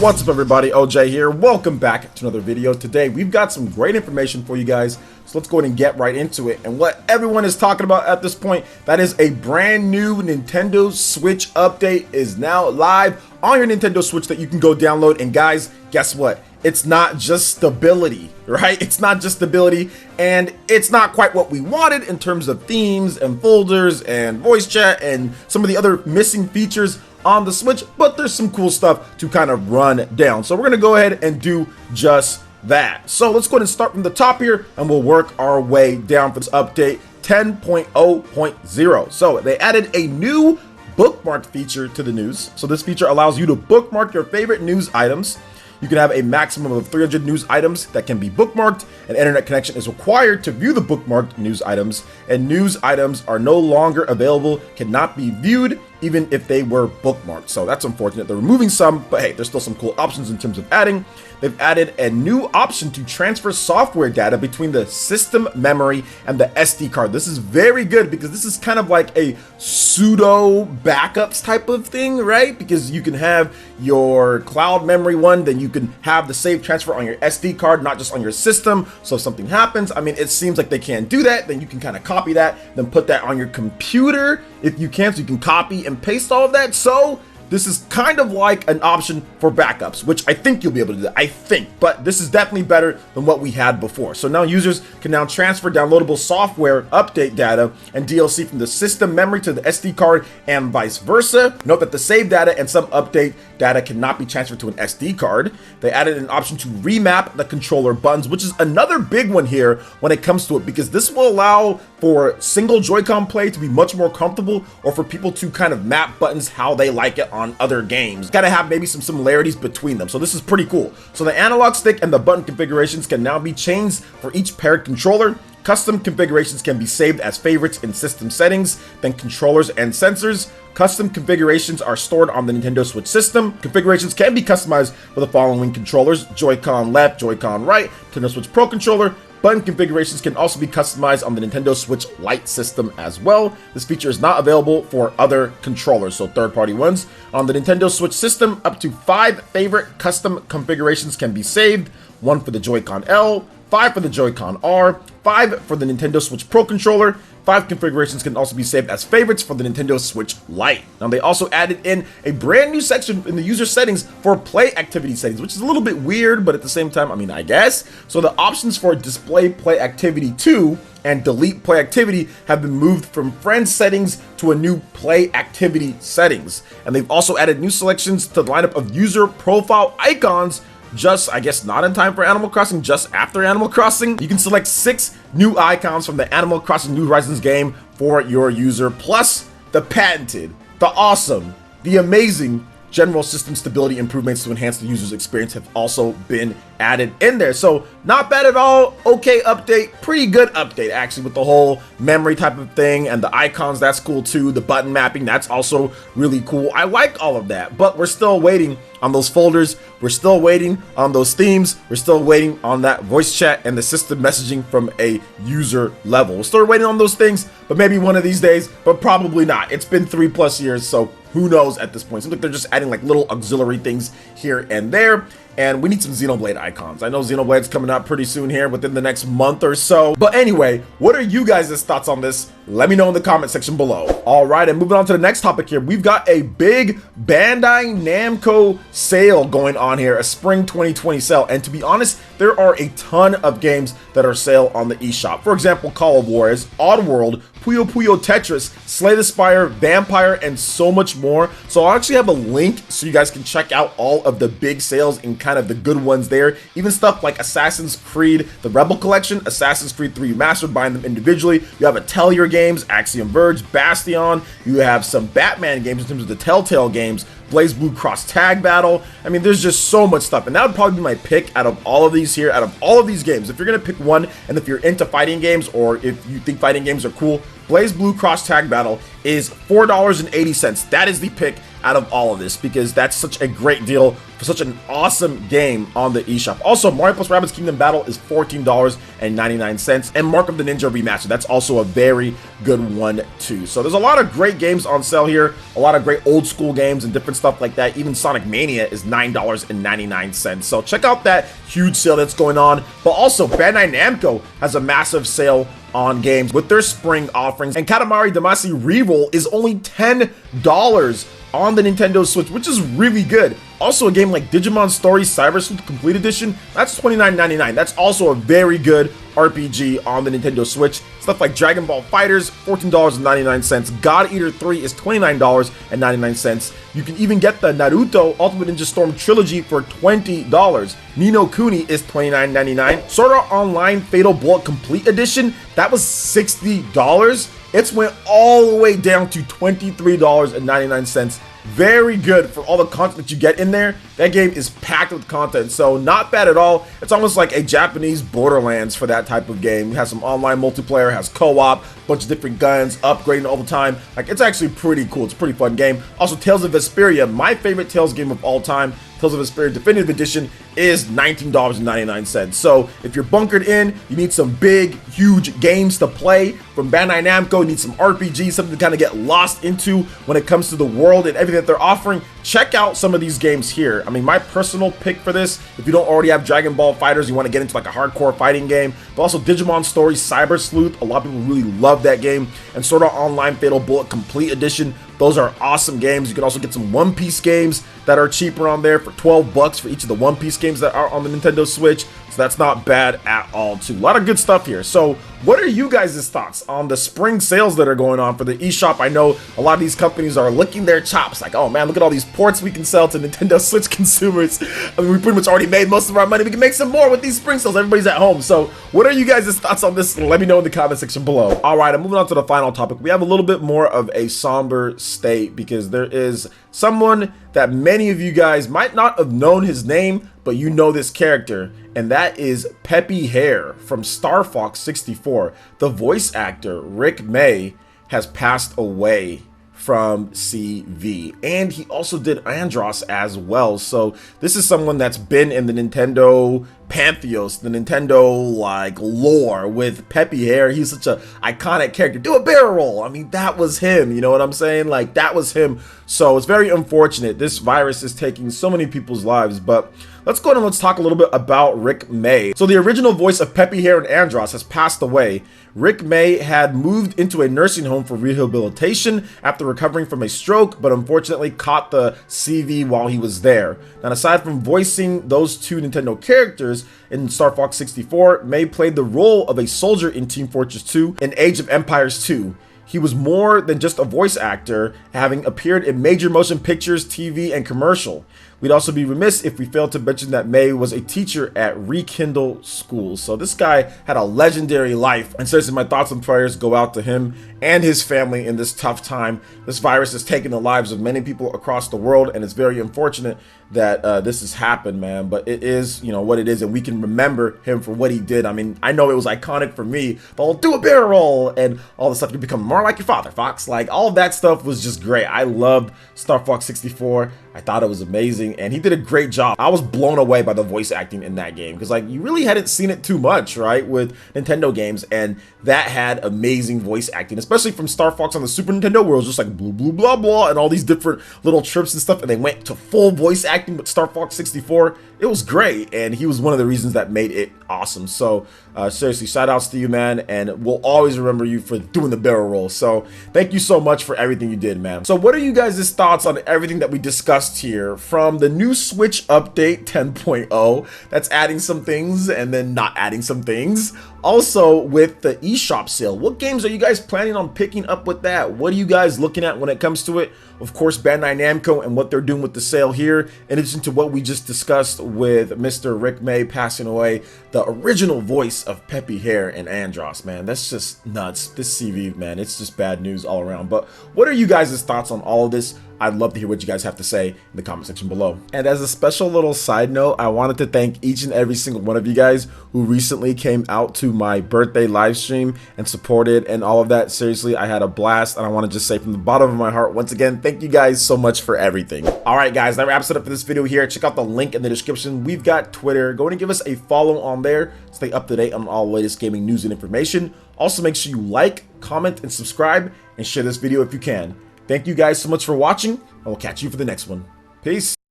What's up everybody, OJ here. Welcome back to another video. Today we've got some great information for you guys, so let's go ahead and get right into it. And what everyone is talking about at this point, that is a brand new Nintendo Switch update is now live on your Nintendo Switch that you can go download. And guys, guess what? It's not just stability, right? It's not just stability, and it's not quite what we wanted in terms of themes and folders and voice chat and some of the other missing features on the Switch, but there's some cool stuff to kind of run down. So we're gonna go ahead and do just that. So let's go ahead and start from the top here, and we'll work our way down for this update 10.0.0. So they added a new bookmark feature to the news. So this feature allows you to bookmark your favorite news items. You can have a maximum of 300 news items that can be bookmarked. An internet connection is required to view the bookmarked news items, and news items are no longer available, cannot be viewed even if they were bookmarked. So that's unfortunate. They're removing some, but hey, there's still some cool options in terms of adding. They've added a new option to transfer software data between the system memory and the SD card. This is very good because this is kind of like a pseudo backups type of thing, right? Because you can have your cloud memory one, then you can have the save transfer on your SD card, not just on your system. So if something happens, I mean, it seems like they can't do that. Then you can kind of copy that, then put that on your computer if you can, so you can copy and paste all of that. So this is kind of like an option for backups, which I think you'll be able to do, I think, but this is definitely better than what we had before. So now users can now transfer downloadable software update data and DLC from the system memory to the SD card and vice versa. Note that the save data and some update data cannot be transferred to an SD card. They added an option to remap the controller buttons, which is another big one here when it comes to it, because this will allow for single Joy-Con play to be much more comfortable, or for people to kind of map buttons how they like it on other games. Gotta have maybe some similarities between them. So this is pretty cool. So the analog stick and the button configurations can now be changed for each paired controller. Custom configurations can be saved as favorites in system settings, then controllers and sensors. Custom configurations are stored on the Nintendo Switch system. Configurations can be customized for the following controllers: Joy-Con left, Joy-Con right, Nintendo Switch Pro controller. Button configurations can also be customized on the Nintendo Switch Lite system as well. This feature is not available for other controllers, so third-party ones. On the Nintendo Switch system, up to 5 favorite custom configurations can be saved. 1 for the Joy-Con L, 5 for the Joy-Con R, 5 for the Nintendo Switch Pro controller. 5 configurations can also be saved as favorites for the Nintendo Switch Lite. Now they also added in a brand new section in the user settings for play activity settings, which is a little bit weird, but at the same time, I mean, I guess. So the options for display play activity 2 and delete play activity have been moved from friend settings to a new play activity settings. And they've also added new selections to the lineup of user profile icons, just, I guess, not in time for Animal Crossing, just after Animal Crossing. You can select 6 new icons from the Animal Crossing New Horizons game for your user, plus the patented, the awesome, the amazing general system stability improvements to enhance the user's experience have also been added in there. So not bad at all. Okay update, pretty good update actually, with the whole memory type of thing, and the icons, that's cool too. The button mapping, that's also really cool. I like all of that, but we're still waiting on those folders. We're still waiting on those themes. We're still waiting on that voice chat and the system messaging from a user level. We're still waiting on those things, but maybe one of these days, but probably not. It's been 3+ years, so who knows at this point. Seems like they're just adding like little auxiliary things here and there. And we need some Xenoblade icons. I know Xenoblade's coming out pretty soon here, within the next month or so. But anyway, what are you guys' thoughts on this? Let me know in the comment section below. All right, and moving on to the next topic here, we've got a big Bandai Namco sale going on here, a spring 2020 sale. And to be honest, there are a ton of games that are sale on the eShop. For example, Call of Juarez, Oddworld, Puyo Puyo Tetris, Slay the Spire, Vampire, and so much more. So I'll actually have a link so you guys can check out all of the big sales and kind of the good ones there. Even stuff like Assassin's Creed, the Rebel Collection, Assassin's Creed 3 Remastered, buying them individually. You have Atelier games, Axiom Verge, Bastion. You have some Batman games in terms of the Telltale games, Blaze Blue Cross Tag Battle. I mean, there's just so much stuff, and that would probably be my pick out of all of these here, out of all of these games. If you're gonna pick one, and if you're into fighting games, or if you think fighting games are cool, BlazBlue Cross Tag Battle is $4.80. That is the pick out of all of this because that's such a great deal for such an awesome game on the eShop. Also, Mario plus Rabbids Kingdom Battle is $14.99, and Mark of the Ninja Remastered, that's also a very good one too. So there's a lot of great games on sale here, a lot of great old school games and different stuff like that. Even Sonic Mania is $9.99. So check out that huge sale that's going on. But also, Bandai Namco has a massive sale on games with their spring offerings, and Katamari Damacy Reroll is only $10 on the Nintendo Switch, which is really good. Also, a game like Digimon Story Cyber Sleuth Complete Edition, that's $29.99. That's also a very good RPG on the Nintendo Switch. Stuff like Dragon Ball FighterZ, $14.99. God Eater 3 is $29.99. You can even get the Naruto Ultimate Ninja Storm Trilogy for $20. Ni no Kuni is $29.99. Sword Art Online Fatal Bullet Complete Edition, that was $60. It's went all the way down to $23.99. Very good for all the content that you get in there. That game is packed with content, so not bad at all. It's almost like a Japanese Borderlands for that type of game. It has some online multiplayer, has co-op, bunch of different guns, upgrading all the time. Like, it's actually pretty cool. It's a pretty fun game. Also, Tales of Vesperia, my favorite Tales game of all time. Tales of Vesperia Definitive Edition is $19.99. So if you're bunkered in, you need some big, huge games to play from Bandai Namco, you need some RPGs, something to kind of get lost into when it comes to the world and everything that they're offering, check out some of these games here. I mean, my personal pick for this, if you don't already have Dragon Ball FighterZ, you want to get into like a hardcore fighting game, but also Digimon Story Cyber Sleuth, a lot of people really love that game, and Sword Art Online Fatal Bullet Complete Edition. Those are awesome games. You can also get some One Piece games that are cheaper on there for $12 for each of the One Piece games that are on the Nintendo Switch. So that's not bad at all too. A lot of good stuff here. So what are you guys' thoughts on the spring sales that are going on for the eShop? I know a lot of these companies are licking their chops like, oh man, look at all these ports we can sell to Nintendo Switch consumers. I mean, we pretty much already made most of our money. We can make some more with these spring sales. Everybody's at home. So what are you guys' thoughts on this? Let me know in the comment section below. All right, I'm moving on to the final topic. We have a little bit more of a somber state because there is someone that many of you guys might not have known his name, but you know this character, and that is Peppy Hare from Star Fox 64. The voice actor, Rick May, has passed away from CV, and he also did Andros as well. So this is someone that's been in the Nintendo pantheos, the Nintendo like lore with Peppy Hare. He's such a iconic character. Do a barrel roll. I mean, that was him. You know what I'm saying? Like, that was him. So it's very unfortunate. This virus is taking so many people's lives, but let's go ahead and let's talk a little bit about Rick May. So the original voice of Peppy Hare and Andros has passed away. Rick May had moved into a nursing home for rehabilitation after recovering from a stroke, but unfortunately caught the CV while he was there. Now, aside from voicing those two Nintendo characters in Star Fox 64, May played the role of a soldier in Team Fortress 2 and Age of Empires 2. He was more than just a voice actor, having appeared in major motion pictures, TV, and commercial. We'd also be remiss if we failed to mention that May was a teacher at Rekindle School. So this guy had a legendary life, and seriously, my thoughts and prayers go out to him and his family in this tough time. This virus has taken the lives of many people across the world, and it's very unfortunate that this has happened, man. But it is, you know, what it is, and we can remember him for what he did. I mean, I know it was iconic for me, but I'll do a barrel roll and all the stuff. You become more like your father, Fox. Like, all of that stuff was just great. I loved Star Fox 64. I thought it was amazing, and he did a great job. I was blown away by the voice acting in that game because, like, you really hadn't seen it too much, right, with Nintendo games, and that had amazing voice acting, especially from Star Fox on the Super Nintendo, where it was just like blah blah blah blah and all these different little trips and stuff, and they went to full voice acting with Star Fox 64. It was great, and he was one of the reasons that made it awesome. So seriously, shout outs to you, man, and we'll always remember you for doing the barrel roll. So thank you so much for everything you did, man. So what are you guys' thoughts on everything that we discussed here, from the new Switch update 10.0 that's adding some things and then not adding some things? Also, with the eShop sale, what games are you guys planning on picking up with that? What are you guys looking at when it comes to it? Of course, Bandai Namco and what they're doing with the sale here, in addition to what we just discussed with Mr. Rick May passing away, the original voice of Peppy Hare and Andros, man. That's just nuts. This CV, man, it's just bad news all around. But what are you guys' thoughts on all of this? I'd love to hear what you guys have to say in the comment section below. And as a special little side note, I wanted to thank each and every single one of you guys who recently came out to my birthday live stream and supported and all of that. Seriously, I had a blast, and I want to just say from the bottom of my heart, once again, thank you guys so much for everything. All right, guys, that wraps it up for this video here. Check out the link in the description. We've got Twitter. Go and give us a follow on there. Stay up to date on all the latest gaming news and information. Also, make sure you like, comment, and subscribe, and share this video if you can. Thank you guys so much for watching, and we'll catch you for the next one. Peace.